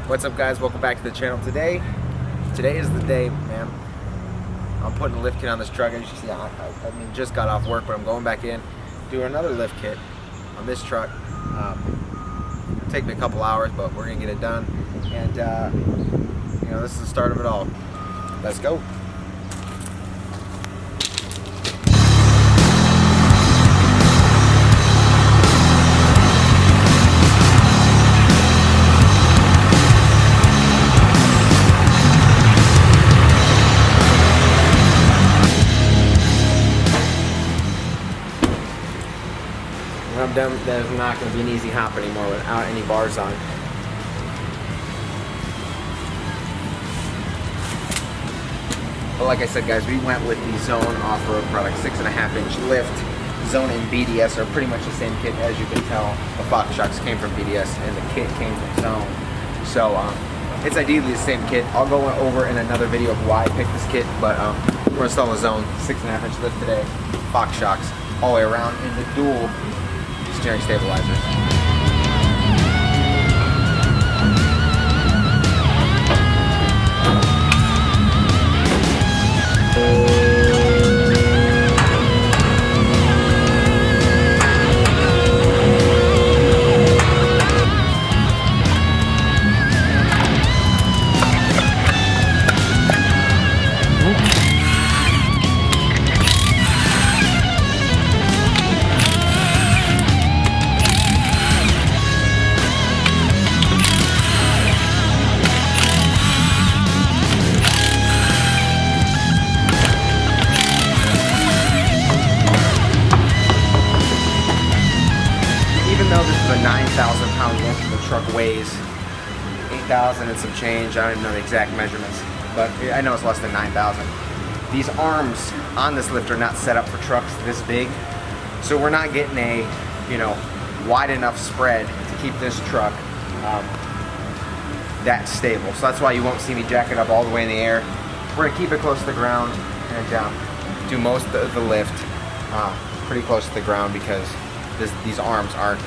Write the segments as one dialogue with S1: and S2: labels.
S1: What's up, guys? Welcome back to the channel. Today is the day, man. I'm putting a lift kit on this truck. As you see, I just got off work, but I'm going back in, doing another lift kit on this truck. It'll take me a couple hours, but we're gonna get it done. And you know, this is the start of it all. Let's go. When I'm done, there's not going to be an easy hop anymore without any bars on. But like I said, guys, we went with the Zone off-road product, 6.5-inch lift. Zone and BDS are pretty much the same kit, as you can tell. The Fox shocks came from BDS and the kit came from Zone. So it's ideally the same kit. I'll go over in another video of why I picked this kit, but we're installing the Zone 6.5-inch lift today. Fox shocks all the way around in the dual steering stabilizers. Even though this is a 9,000-pound lift, the truck weighs 8,000 and some change. I don't even know the exact measurements, but I know it's less than 9,000. These arms on this lift are not set up for trucks this big, so we're not getting a, you know, wide enough spread to keep this truck that stable. So that's why you won't see me jack it up all the way in the air. We're gonna keep it close to the ground and do most of the lift pretty close to the ground, because these arms aren't,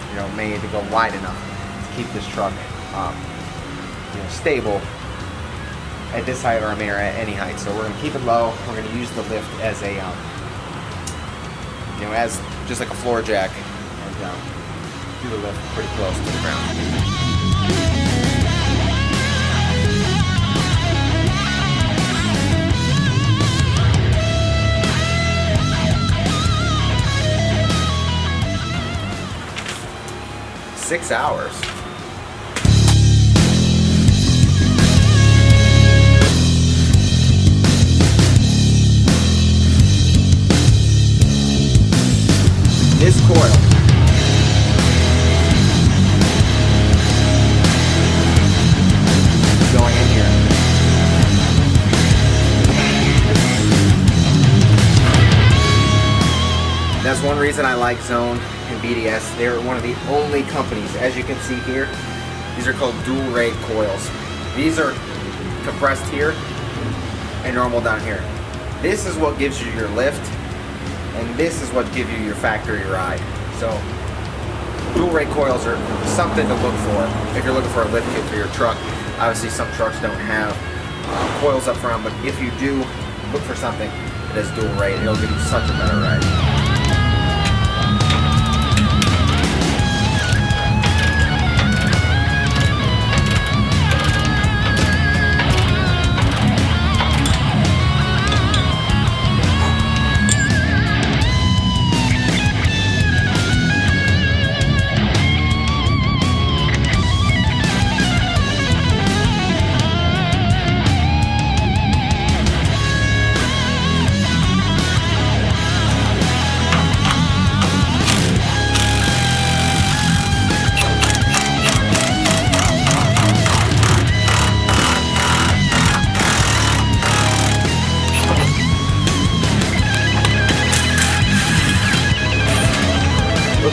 S1: you know, made to go wide enough to keep this truck, you know, stable at this height, or I mean, or at any height. So we're gonna keep it low. We're gonna use the lift as a, you know, as just like a floor jack, and do the lift pretty close to the ground. 6 hours. This coil going in here. That's one reason I like Zone and BDS. They're one of the only companies, as you can see here, these are called dual rate coils. These are compressed here and normal down here. This is what gives you your lift, and this is what gives you your factory ride. So dual rate coils are something to look for if you're looking for a lift kit for your truck. Obviously some trucks don't have coils up front, but if you do look for something that is dual rate, it'll give you such a better ride.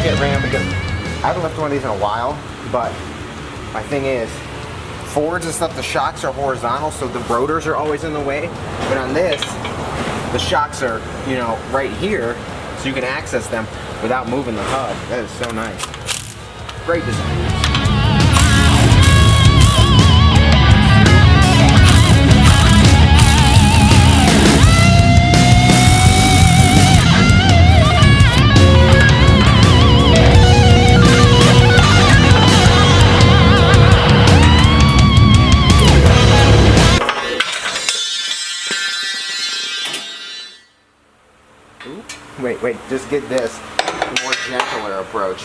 S1: Get ran, because I haven't lifted one of these in a while, but my thing is, Fords and stuff, the shocks are horizontal, so the rotors are always in the way. But on this, the shocks are, you know, right here, so you can access them without moving the hub. That is so nice. Great design. Wait, just get this more gentler approach.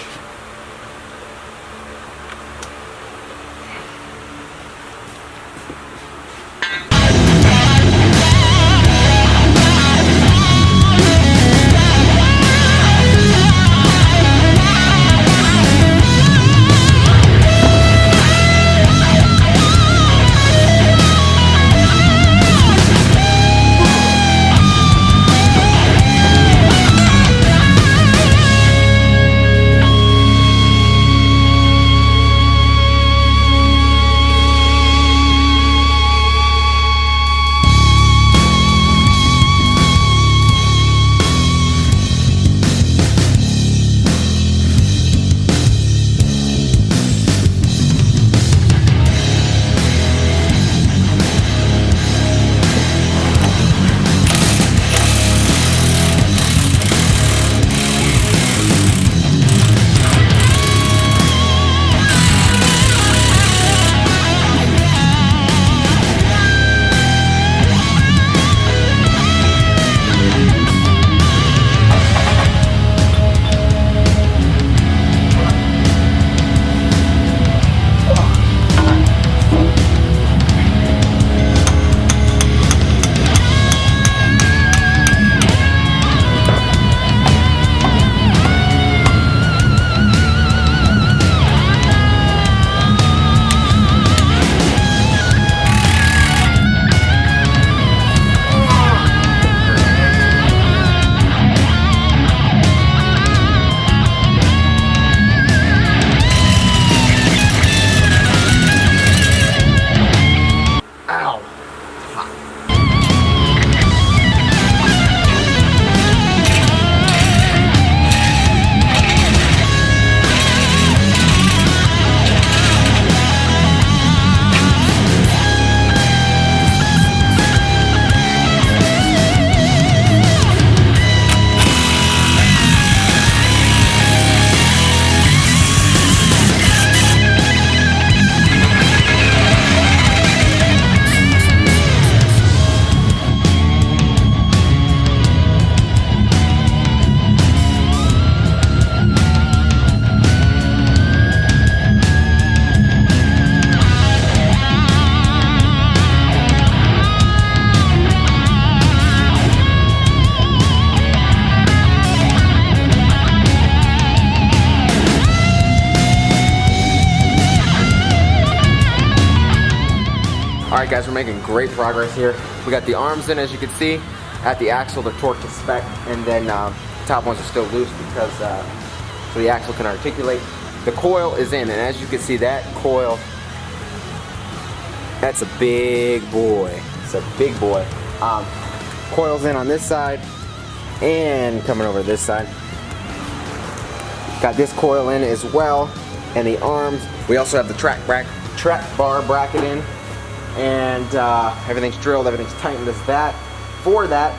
S1: Alright guys, we're making great progress here. We got the arms in, as you can see. At the axle, they're torqued to spec, and then top ones are still loose because so the axle can articulate. The coil is in, and as you can see, that coil, that's a big boy. It's a big boy. Coil's in on this side and coming over this side. Got this coil in as well, and the arms. We also have the track bar bracket in, and everything's drilled, everything's tightened as that. For that,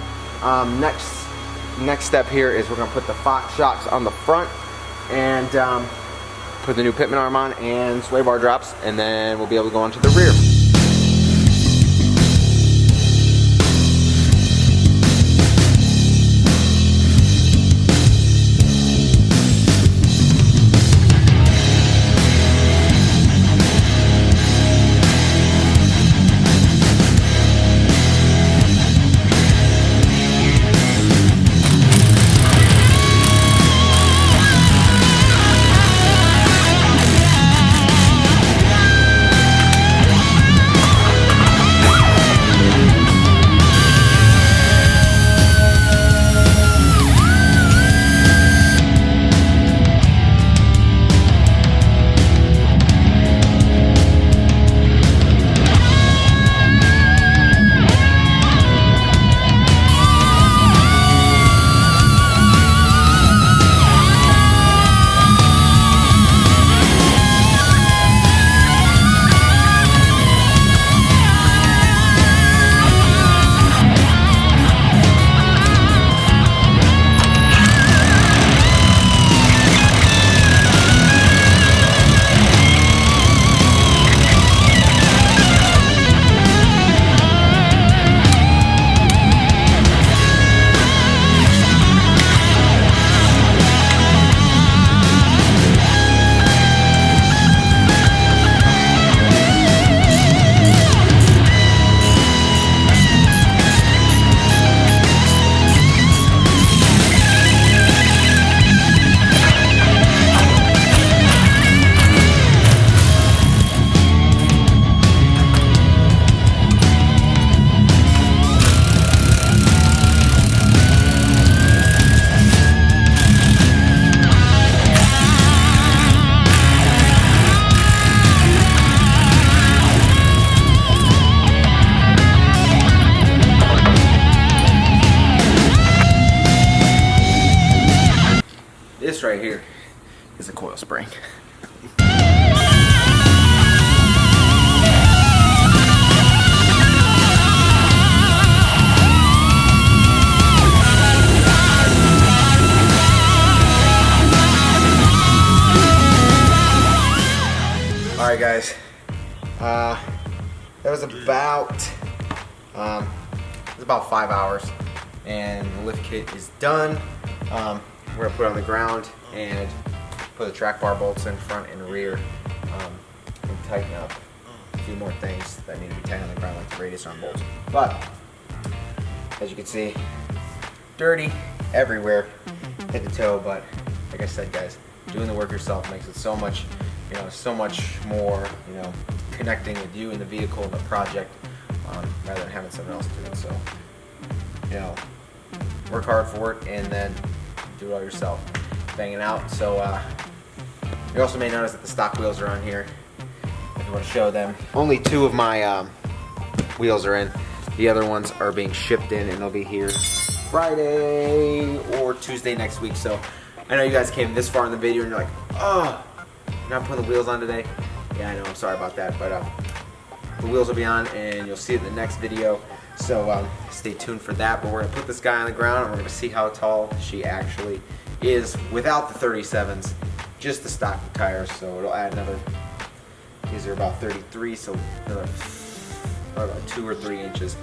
S1: next step here is we're gonna put the Fox shocks on the front and put the new pitman arm on and sway bar drops, and then we'll be able to go onto the rear. this right here is a coil spring. Alright guys, that was about 5 hours, and the lift kit is done. We're gonna put it on the ground and put the track bar bolts in front and rear, and tighten up a few more things that need to be tightened on the ground, like the radius arm bolts. But as you can see, dirty everywhere, head to toe. But like I said, guys, doing the work yourself makes it so much, so much more, connecting with you and the vehicle and the project, rather than having someone else do it. So, work hard for it and then do it all yourself. Bang it out. So, you also may notice that the stock wheels are on here. If you want to show them, only 2 of my wheels are in. The other ones are being shipped in, and they'll be here Friday or Tuesday next week. So, I know you guys came this far in the video and you're like, oh, you're not putting the wheels on today. Yeah, I know, I'm sorry about that, but the wheels will be on and you'll see it in the next video. So stay tuned for that. But we're gonna put this guy on the ground and we're gonna see how tall she actually is without the 37s, just the stock tires. So it'll add another, these are about 33, so another about 2 or 3 inches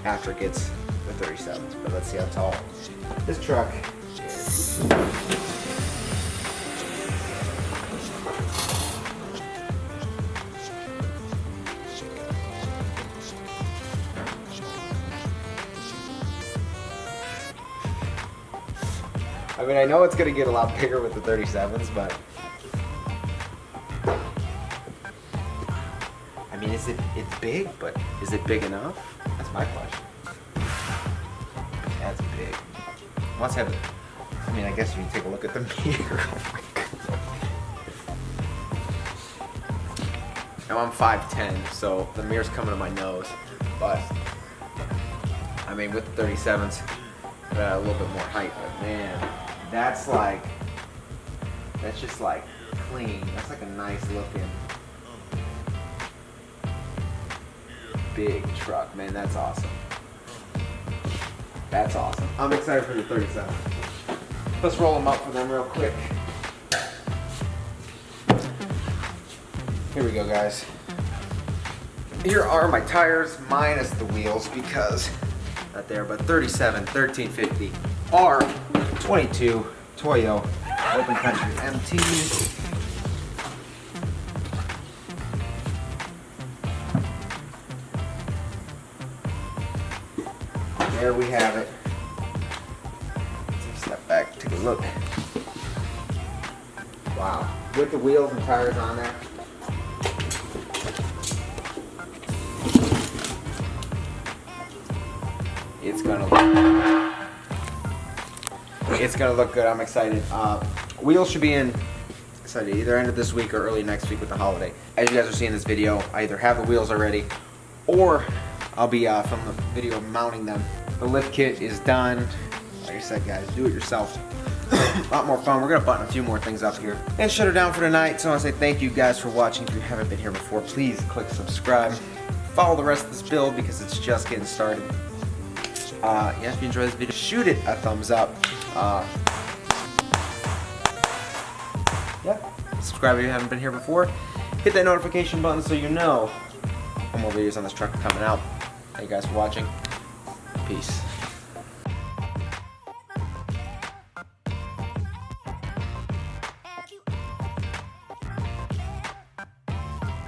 S1: after it gets the 37s. But let's see how tall this truck is. I mean, I know it's gonna get a lot bigger with the 37s, but I mean, it's big, but is it big enough? That's my question. That's big. Let's have it. I mean, I guess you can take a look at the mirror. Oh my God. Now I'm 5'10", so the mirror's coming to my nose, but I mean, with the 37s, a little bit more height, but man, that's just like clean. That's like a nice looking big truck, man. That's awesome. That's awesome. I'm excited for the 37. Let's roll them up for them real quick. Here we go, guys. Here are my tires minus the wheels because not there, but 37 1350 R22 Toyo Open Country MT. There we have it. Let's step back, take a look. Wow, with the wheels and tires on there. It's gonna look good. I'm excited. Wheels should be in either end of this week or early next week with the holiday. As you guys are seeing this video, I either have the wheels already or I'll be from the video of mounting them. The lift kit is done. Like I said, guys, do it yourself. A lot more fun. We're gonna button a few more things up here and shut her down for tonight. So I want to say thank you guys for watching. If you haven't been here before, please click subscribe. Follow the rest of this build because it's just getting started. Yeah, if you enjoyed this video, shoot it a thumbs up. Yeah, subscribe if you haven't been here before. Hit that notification button so you know when more videos on this truck are coming out. Thank you guys for watching. Peace.